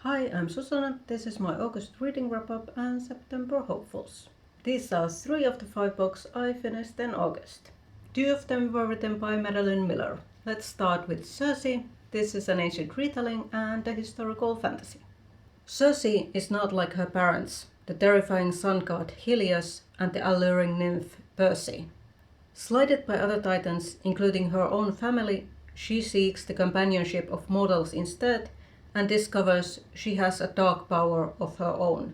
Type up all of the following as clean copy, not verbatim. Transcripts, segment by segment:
Hi, I'm Susanna. This is my August reading wrap-up and September hopefuls. These are 3 of the 5 books I finished in August. 2 of them were written by Madeline Miller. Let's start with Circe. This is an ancient retelling and a historical fantasy. Circe is not like her parents, the terrifying sun god Helios and the alluring nymph Perse. Slighted by other titans, including her own family, she seeks the companionship of mortals instead and discovers she has a dark power of her own.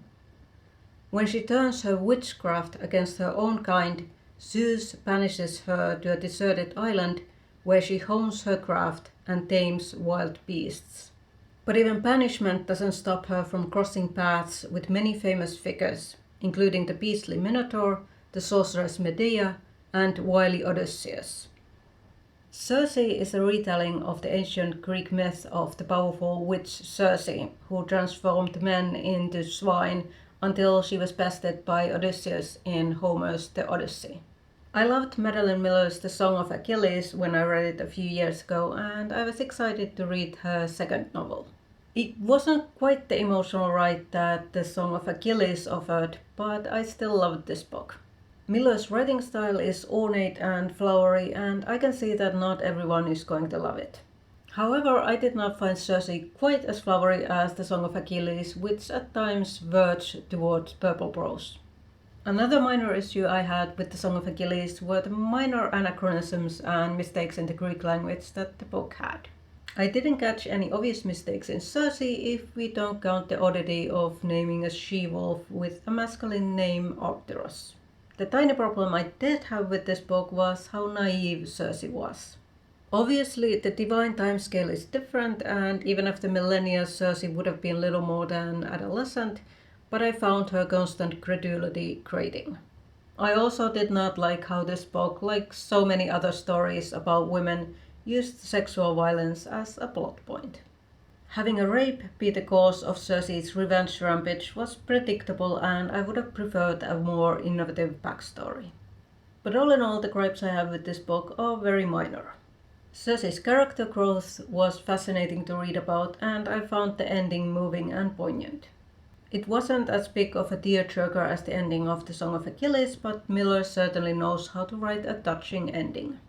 When she turns her witchcraft against her own kind, Zeus banishes her to a deserted island where she hones her craft and tames wild beasts. But even banishment doesn't stop her from crossing paths with many famous figures, including the beastly Minotaur, the sorceress Medea, and wily Odysseus. Circe is a retelling of the ancient Greek myth of the powerful witch Circe, who transformed men into swine until she was bested by Odysseus in Homer's The Odyssey. I loved Madeline Miller's The Song of Achilles when I read it a few years ago, and I was excited to read her second novel. It wasn't quite the emotional ride that The Song of Achilles offered, but I still loved this book. Miller's writing style is ornate and flowery, and I can see that not everyone is going to love it. However, I did not find Circe quite as flowery as The Song of Achilles, which at times verged towards purple prose. Another minor issue I had with The Song of Achilles were the minor anachronisms and mistakes in the Greek language that the book had. I didn't catch any obvious mistakes in Circe if we don't count the oddity of naming a she-wolf with a masculine name Arcturus. The tiny problem I did have with this book was how naive Circe was. Obviously, the divine timescale is different, and even after millennia, Circe would have been little more than adolescent, but I found her constant credulity grating. I also did not like how this book, like so many other stories about women, used sexual violence as a plot point. Having a rape be the cause of Circe's revenge rampage was predictable, and I would have preferred a more innovative backstory. But all in all, the gripes I have with this book are very minor. Circe's character growth was fascinating to read about, and I found the ending moving and poignant. It wasn't as big of a tearjerker as the ending of The Song of Achilles, but Miller certainly knows how to write a touching ending.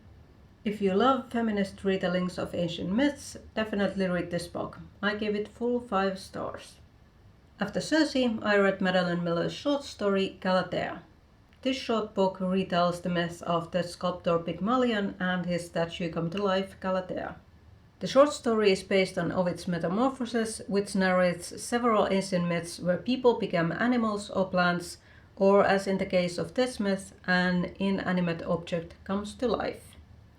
If you love feminist retellings of ancient myths, definitely read this book. I gave it full 5 stars. After Circe, I read Madeline Miller's short story Galatea. This short book retells the myth of the sculptor Pygmalion and his statue come to life, Galatea. The short story is based on Ovid's Metamorphoses, which narrates several ancient myths where people become animals or plants, or as in the case of this myth, an inanimate object comes to life.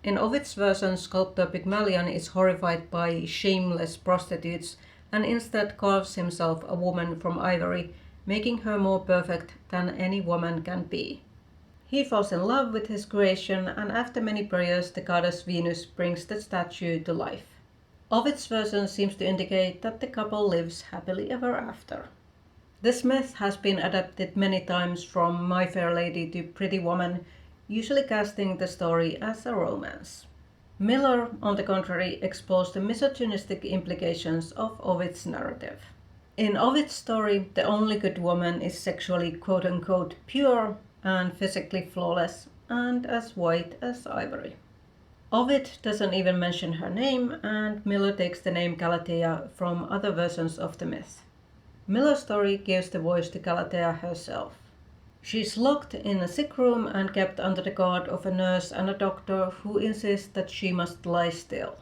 In Ovid's version, sculptor Pygmalion is horrified by shameless prostitutes and instead carves himself a woman from ivory, making her more perfect than any woman can be. He falls in love with his creation, and after many prayers the goddess Venus brings the statue to life. Ovid's version seems to indicate that the couple lives happily ever after. This myth has been adapted many times from My Fair Lady to Pretty Woman, usually casting the story as a romance. Miller, on the contrary, exposed the misogynistic implications of Ovid's narrative. In Ovid's story, the only good woman is sexually quote-unquote pure and physically flawless and as white as ivory. Ovid doesn't even mention her name, and Miller takes the name Galatea from other versions of the myth. Miller's story gives the voice to Galatea herself. She's locked in a sick room and kept under the guard of a nurse and a doctor who insist that she must lie still.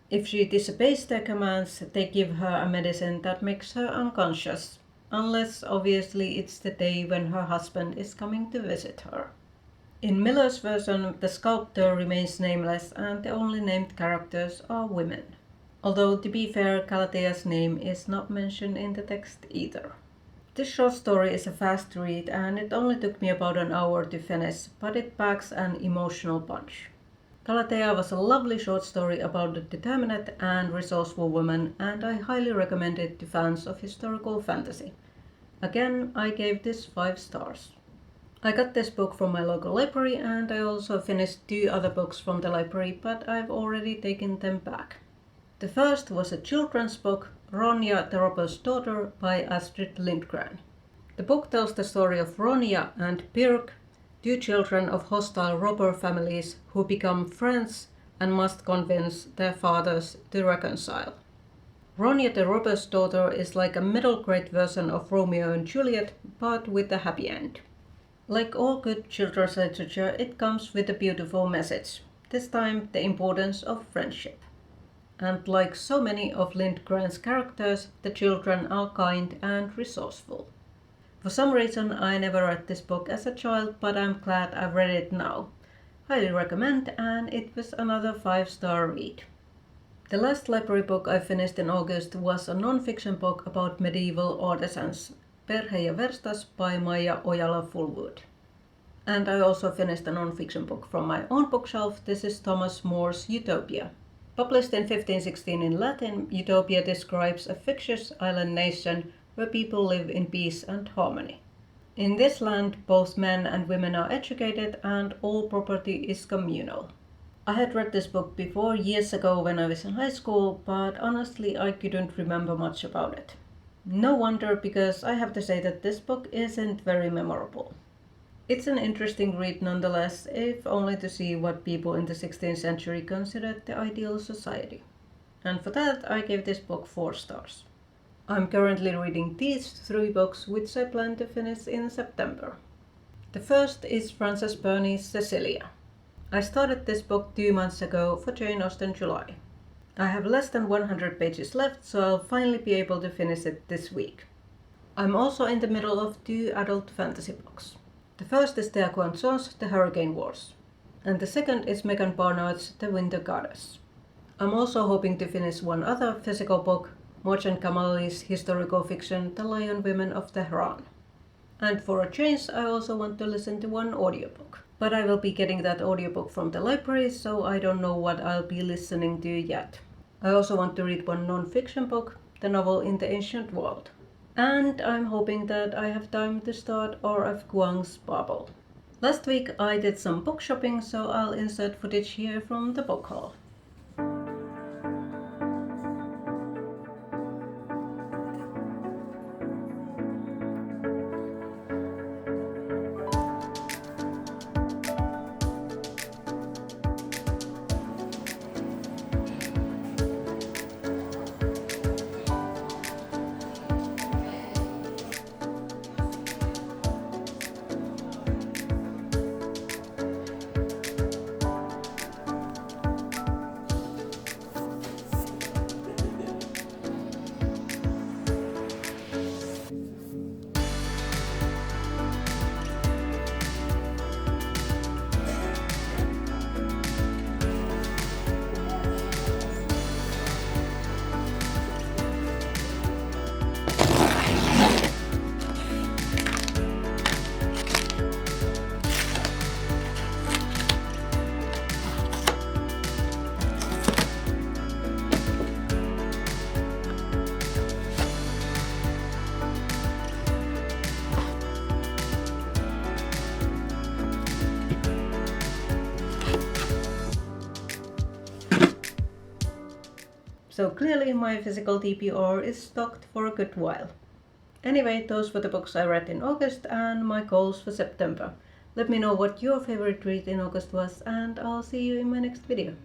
If she disobeys their commands, they give her a medicine that makes her unconscious, unless obviously it's the day when her husband is coming to visit her. In Miller's version, the sculptor remains nameless and the only named characters are women. Although, to be fair, Galatea's name is not mentioned in the text either. This short story is a fast read, and it only took me about an hour to finish, but it packs an emotional punch. Galatea was a lovely short story about a determined and resourceful woman, and I highly recommend it to fans of historical fantasy. Again, I gave this 5 stars. I got this book from my local library, and I also finished 2 other books from the library, but I've already taken them back. The first was a children's book, Ronja the Robber's Daughter by Astrid Lindgren. The book tells the story of Ronja and Pirk, two children of hostile robber families who become friends and must convince their fathers to reconcile. Ronja the Robber's Daughter is like a middle-grade version of Romeo and Juliet, but with a happy end. Like all good children's literature, it comes with a beautiful message, this time the importance of friendship. And like so many of Lindgren's characters, the children are kind and resourceful. For some reason I never read this book as a child, but I'm glad I've read it now. Highly recommend, and it was another 5-star read. The last library book I finished in August was a non-fiction book about medieval artisans, Perhe ja Verstas by Maija Ojala-Fullwood. And I also finished a non-fiction book from my own bookshelf. This is Thomas More's Utopia. Published in 1516 in Latin, Utopia describes a fictitious island nation where people live in peace and harmony. In this land, both men and women are educated and all property is communal. I had read this book before years ago when I was in high school, but honestly I couldn't remember much about it. No wonder, because I have to say that this book isn't very memorable. It's an interesting read nonetheless, if only to see what people in the 16th century considered the ideal society. And for that I gave this book 4 stars. I'm currently reading these 3 books, which I plan to finish in September. The first is Frances Burney's Cecilia. I started this book 2 months ago for Jane Austen July. I have less than 100 pages left, so I'll finally be able to finish it this week. I'm also in the middle of 2 adult fantasy books. The first is Thea Kwan-Chon's The Hurricane Wars, and the second is Megan Barnard's The Winter Goddess. I'm also hoping to finish one other physical book, Morjan Kamali's historical fiction The Lion Women of Tehran. And for a change I also want to listen to one audiobook. But I will be getting that audiobook from the library, so I don't know what I'll be listening to yet. I also want to read one non-fiction book, the novel In the Ancient World. And I'm hoping that I have time to start R.F. Kuang's Babel. Last week I did some book shopping, so I'll insert footage here from the book haul. So clearly my physical TBR is stocked for a good while. Anyway, those were the books I read in August and my goals for September. Let me know what your favorite read in August was, and I'll see you in my next video.